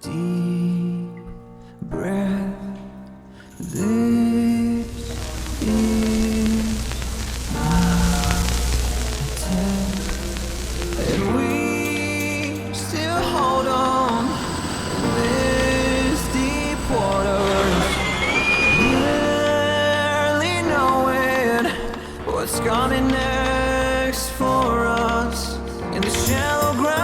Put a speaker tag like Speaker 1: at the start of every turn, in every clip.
Speaker 1: Deep breath. This is my test, and we still hold on in this deep waters, barely knowing what's coming next for us in the shallow ground.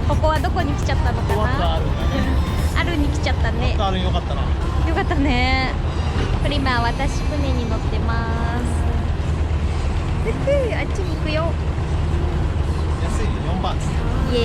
Speaker 2: ここはどこに来ちゃったのかな。アルンに来ちゃったね。
Speaker 3: アルンよかったな。
Speaker 2: よかったね。これ今私船に乗ってます。あっちに行くよ。
Speaker 3: 安い4番です。
Speaker 2: イエ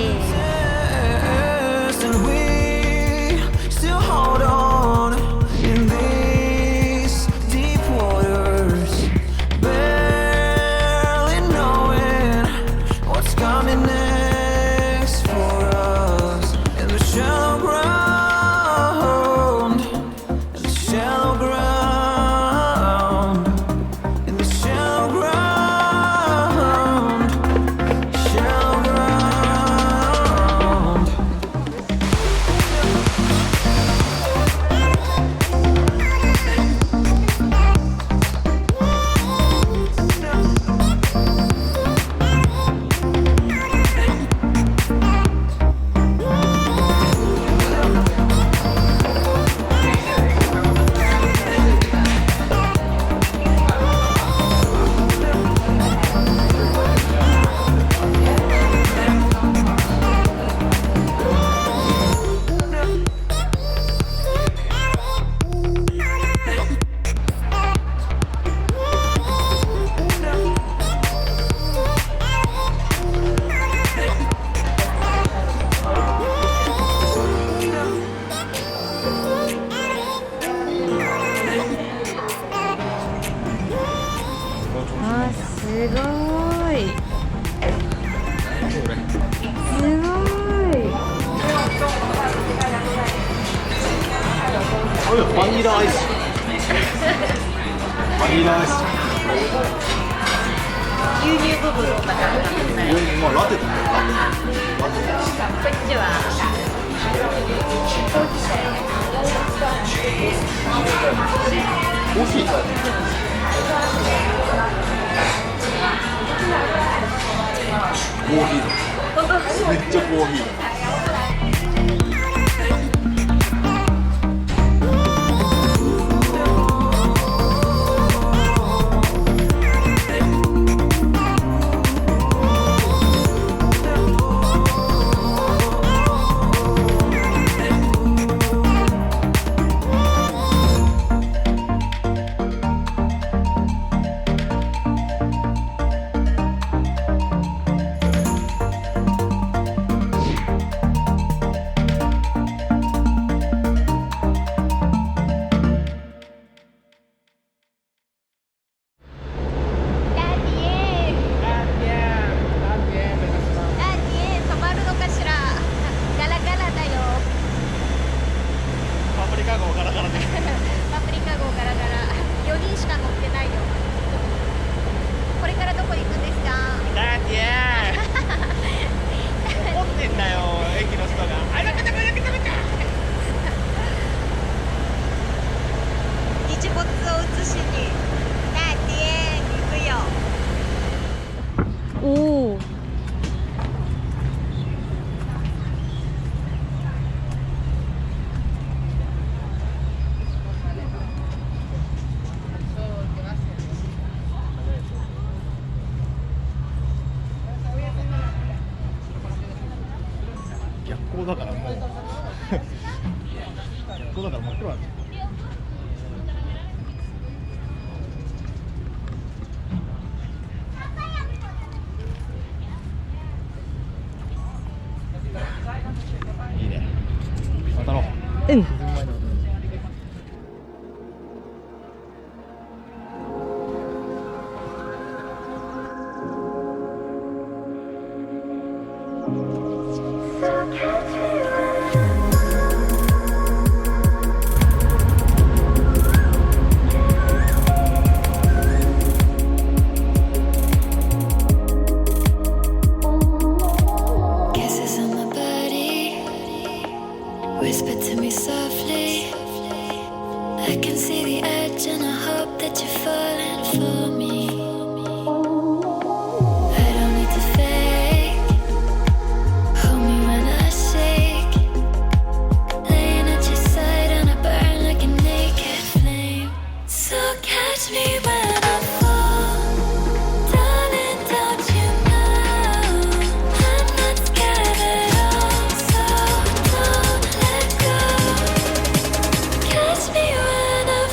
Speaker 3: バニラアイス。バニラアイス。
Speaker 2: 牛乳部分をまた
Speaker 3: まあラテだね。ラテ。
Speaker 2: こっちは
Speaker 3: コーヒー。コーヒー。めっちゃコーヒー。だからもう逆光だから真っ暗なんですよ。
Speaker 2: うん。
Speaker 1: Kisses on my body, whisper to me softly. I can see the edge and I hope that you're falling for me. I don't need to fake. Hold me when I shake. Laying at your side and I burn like a naked flame. So catch me when I fall. Darling, don't you know I'm not scared at all. So don't let go. Catch me when I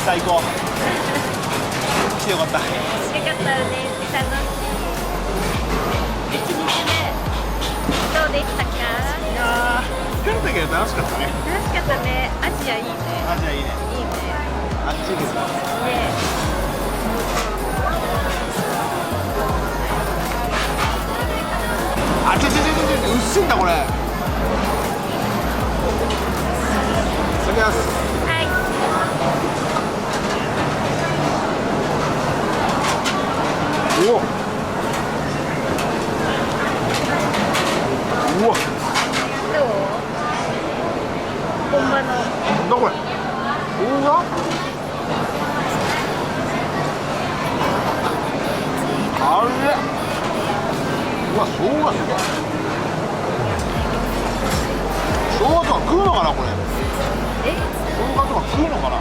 Speaker 3: 最高。来てよかった。
Speaker 2: よかったね。楽しい。1日目どうでしたか？
Speaker 3: いやー、疲れたけど楽しかったね。
Speaker 2: 楽しかったね。アジアいいね。
Speaker 3: アジアいいね。
Speaker 2: いいね。
Speaker 3: あっちいいですか。
Speaker 2: ね。
Speaker 3: あちゃちゃちゃちゃ、うっすんだこれ。いただきます。
Speaker 2: はい。
Speaker 3: うわ。うわ。
Speaker 2: どう？本場の。
Speaker 3: なんだこれ。うわ。あれ。うわ、生姜すごい。生姜とか食うのかなこれ。
Speaker 2: え？
Speaker 3: 生姜とか食うのかな。